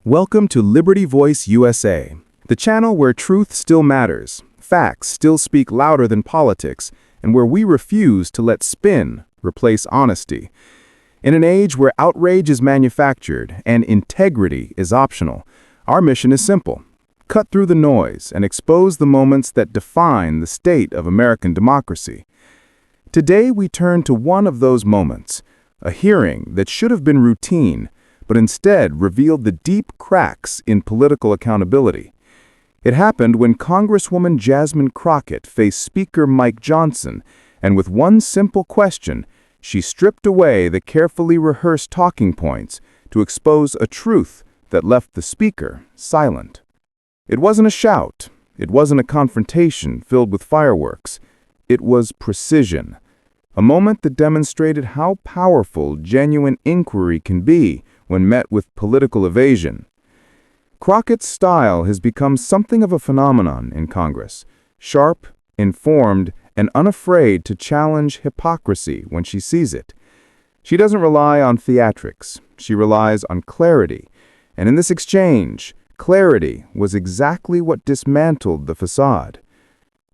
Welcome to Liberty Voice USA, the channel where truth still matters, facts still speak louder than politics, and where we refuse to let spin replace honesty. In an age where outrage is manufactured and integrity is optional, our mission is simple: cut through the noise and expose the moments that define the state of American democracy. Today we turn to one of those moments, a hearing that should have been routine, but instead revealed the deep cracks in political accountability. It happened when Congresswoman Jasmine Crockett faced Speaker Mike Johnson, and with one simple question, she stripped away the carefully rehearsed talking points to expose a truth that left the Speaker silent. It wasn't a shout. It wasn't a confrontation filled with fireworks. It was precision, a moment that demonstrated how powerful genuine inquiry can be when met with political evasion. Crockett's style has become something of a phenomenon in Congress, sharp, informed, and unafraid to challenge hypocrisy when she sees it. She doesn't rely on theatrics, she relies on clarity, and in this exchange, clarity was exactly what dismantled the facade.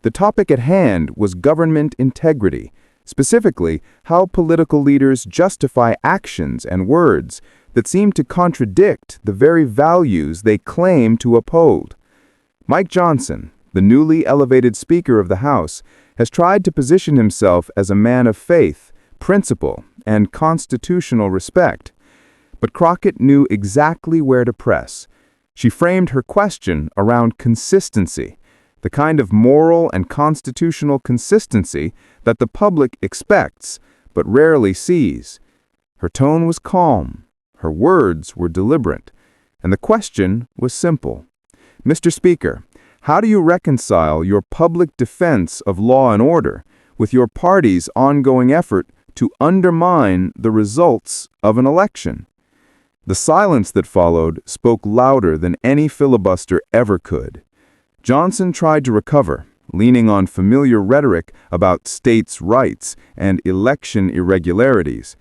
The topic at hand was government integrity, specifically how political leaders justify actions and words that seem to contradict the very values they claim to uphold. Mike Johnson, the newly elevated Speaker of the House, has tried to position himself as a man of faith, principle, and constitutional respect. But Crockett knew exactly where to press. She framed her question around consistency, the kind of moral and constitutional consistency that the public expects but rarely sees. Her tone was calm. Her words were deliberate, and the question was simple. Mr. Speaker, how do you reconcile your public defense of law and order with your party's ongoing effort to undermine the results of an election? The silence that followed spoke louder than any filibuster ever could. Johnson tried to recover, leaning on familiar rhetoric about states' rights and election irregularities.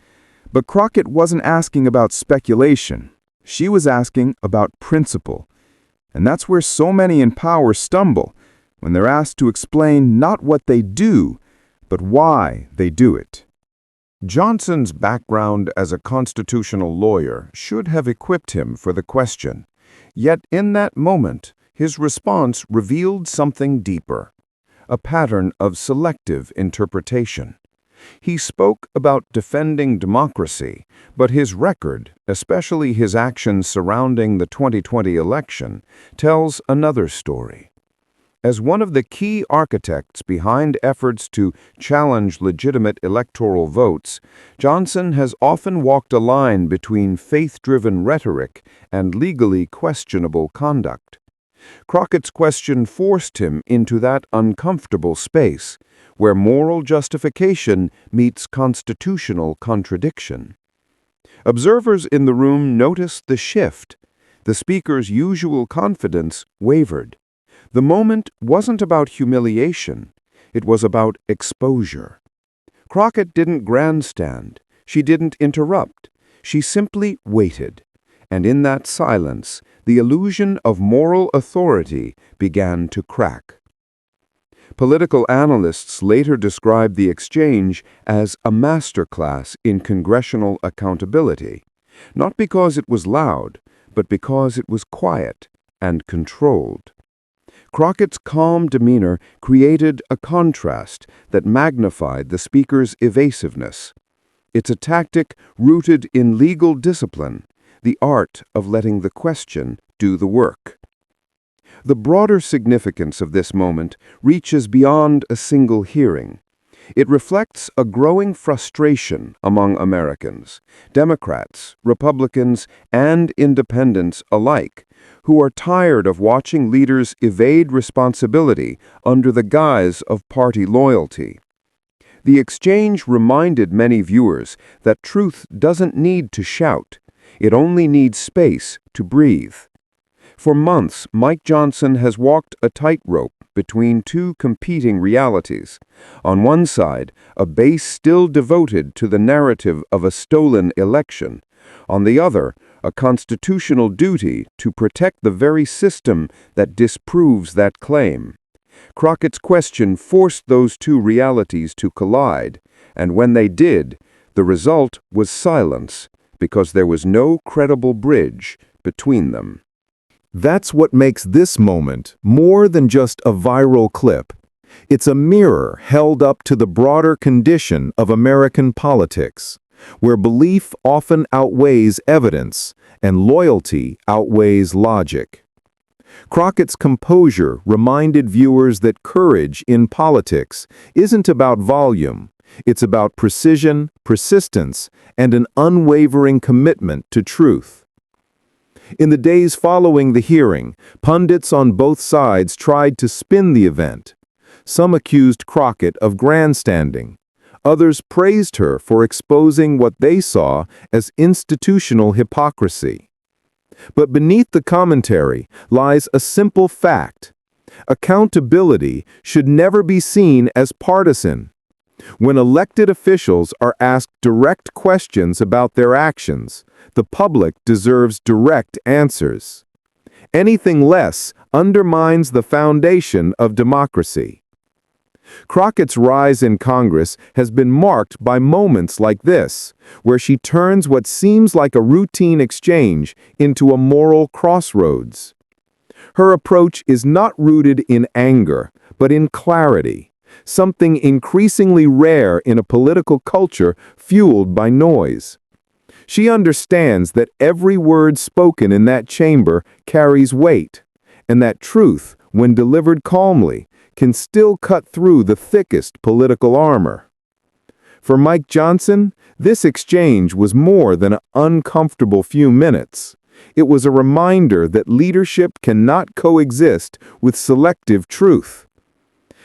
But Crockett wasn't asking about speculation. She was asking about principle. And that's where so many in power stumble, when they're asked to explain not what they do, but why they do it. Johnson's background as a constitutional lawyer should have equipped him for the question. Yet in that moment, his response revealed something deeper, a pattern of selective interpretation. He spoke about defending democracy, but his record, especially his actions surrounding the 2020 election, tells another story. As one of the key architects behind efforts to challenge legitimate electoral votes, Johnson has often walked a line between faith-driven rhetoric and legally questionable conduct. Crockett's question forced him into that uncomfortable space, where moral justification meets constitutional contradiction. Observers in the room noticed the shift. The Speaker's usual confidence wavered. The moment wasn't about humiliation. It was about exposure. Crockett didn't grandstand. She didn't interrupt. She simply waited. And in that silence, the illusion of moral authority began to crack. Political analysts later described the exchange as a masterclass in congressional accountability, not because it was loud, but because it was quiet and controlled. Crockett's calm demeanor created a contrast that magnified the Speaker's evasiveness. It's a tactic rooted in legal discipline, the art of letting the question do the work. The broader significance of this moment reaches beyond a single hearing. It reflects a growing frustration among Americans, Democrats, Republicans, and independents alike, who are tired of watching leaders evade responsibility under the guise of party loyalty. The exchange reminded many viewers that truth doesn't need to shout. It only needs space to breathe. For months, Mike Johnson has walked a tightrope between two competing realities. On one side, a base still devoted to the narrative of a stolen election. On the other, a constitutional duty to protect the very system that disproves that claim. Crockett's question forced those two realities to collide, and when they did, the result was silence, because there was no credible bridge between them. That's what makes this moment more than just a viral clip. It's a mirror held up to the broader condition of American politics, where belief often outweighs evidence and loyalty outweighs logic. Crockett's composure reminded viewers that courage in politics isn't about volume. It's about precision, persistence, and an unwavering commitment to truth. In the days following the hearing, pundits on both sides tried to spin the event. Some accused Crockett of grandstanding. Others praised her for exposing what they saw as institutional hypocrisy. But beneath the commentary lies a simple fact. Accountability should never be seen as partisan. When elected officials are asked direct questions about their actions, the public deserves direct answers. Anything less undermines the foundation of democracy. Crockett's rise in Congress has been marked by moments like this, where she turns what seems like a routine exchange into a moral crossroads. Her approach is not rooted in anger, but in clarity, something increasingly rare in a political culture fueled by noise. She understands that every word spoken in that chamber carries weight, and that truth, when delivered calmly, can still cut through the thickest political armor. For Mike Johnson, this exchange was more than an uncomfortable few minutes. It was a reminder that leadership cannot coexist with selective truth.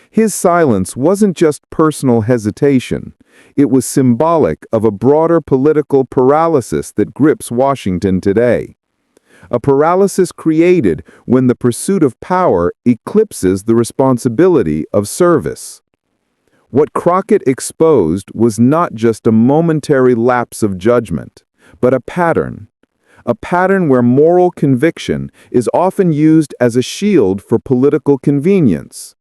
His silence wasn't just personal hesitation. It was symbolic of a broader political paralysis that grips Washington today. A paralysis created when the pursuit of power eclipses the responsibility of service. What Crockett exposed was not just a momentary lapse of judgment, but a pattern where moral conviction is often used as a shield for political convenience.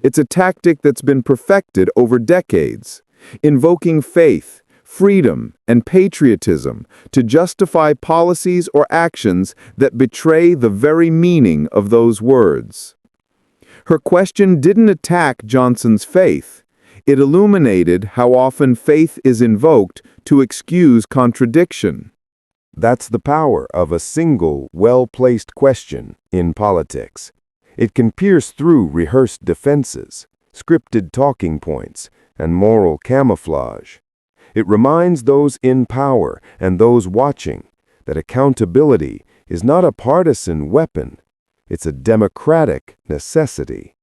It's a tactic that's been perfected over decades, invoking faith, freedom, and patriotism to justify policies or actions that betray the very meaning of those words. Her question didn't attack Johnson's faith. It illuminated how often faith is invoked to excuse contradiction. That's the power of a single, well-placed question in politics. It can pierce through rehearsed defenses, scripted talking points, and moral camouflage. It reminds those in power and those watching that accountability is not a partisan weapon, it's a democratic necessity.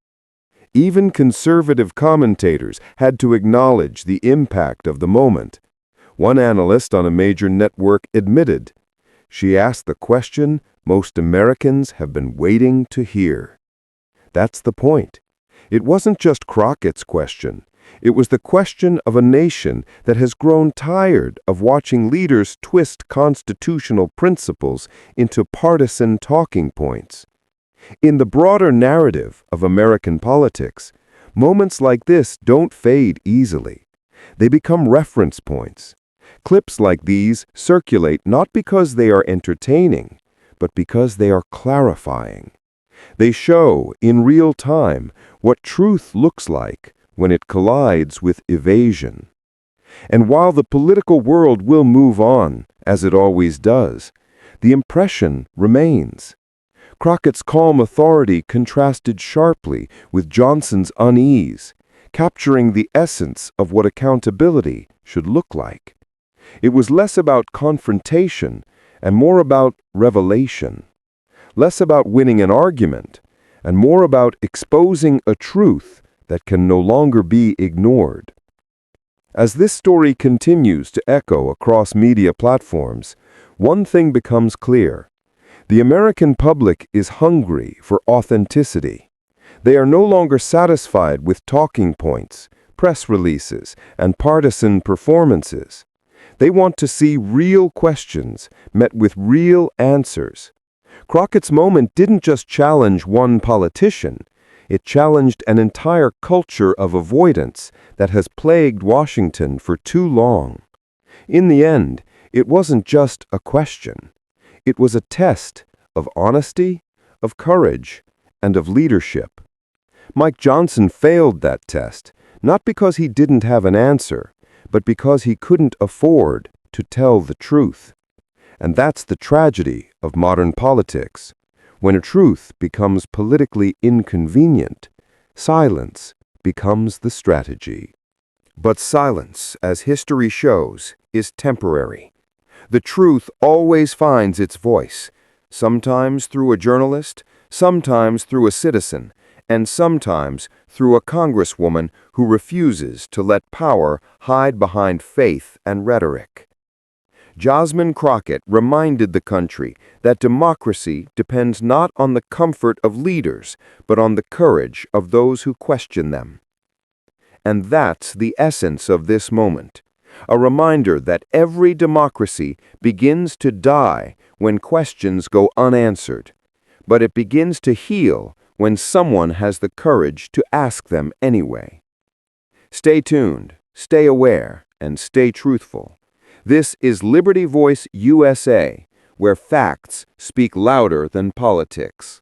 Even conservative commentators had to acknowledge the impact of the moment. One analyst on a major network admitted, "She asked the question most Americans have been waiting to hear." That's the point. It wasn't just Crockett's question. It was the question of a nation that has grown tired of watching leaders twist constitutional principles into partisan talking points. In the broader narrative of American politics, moments like this don't fade easily. They become reference points. Clips like these circulate not because they are entertaining, but because they are clarifying. They show, in real time, what truth looks like when it collides with evasion. And while the political world will move on, as it always does, the impression remains. Crockett's calm authority contrasted sharply with Johnson's unease, capturing the essence of what accountability should look like. It was less about confrontation and more about revelation. Less about winning an argument and more about exposing a truth that can no longer be ignored. As this story continues to echo across media platforms, one thing becomes clear. The American public is hungry for authenticity. They are no longer satisfied with talking points, press releases, and partisan performances. They want to see real questions met with real answers. Crockett's moment didn't just challenge one politician. It challenged an entire culture of avoidance that has plagued Washington for too long. In the end, it wasn't just a question. It was a test of honesty, of courage, and of leadership. Mike Johnson failed that test, not because he didn't have an answer, but because he couldn't afford to tell the truth. And that's the tragedy of modern politics. When a truth becomes politically inconvenient, silence becomes the strategy. But silence, as history shows, is temporary. The truth always finds its voice, sometimes through a journalist, sometimes through a citizen, and sometimes through a congresswoman who refuses to let power hide behind faith and rhetoric. Jasmine Crockett reminded the country that democracy depends not on the comfort of leaders, but on the courage of those who question them. And that's the essence of this moment, a reminder that every democracy begins to die when questions go unanswered, but it begins to heal when someone has the courage to ask them anyway. Stay tuned, stay aware, and stay truthful. This is Liberty Voice USA, where facts speak louder than politics.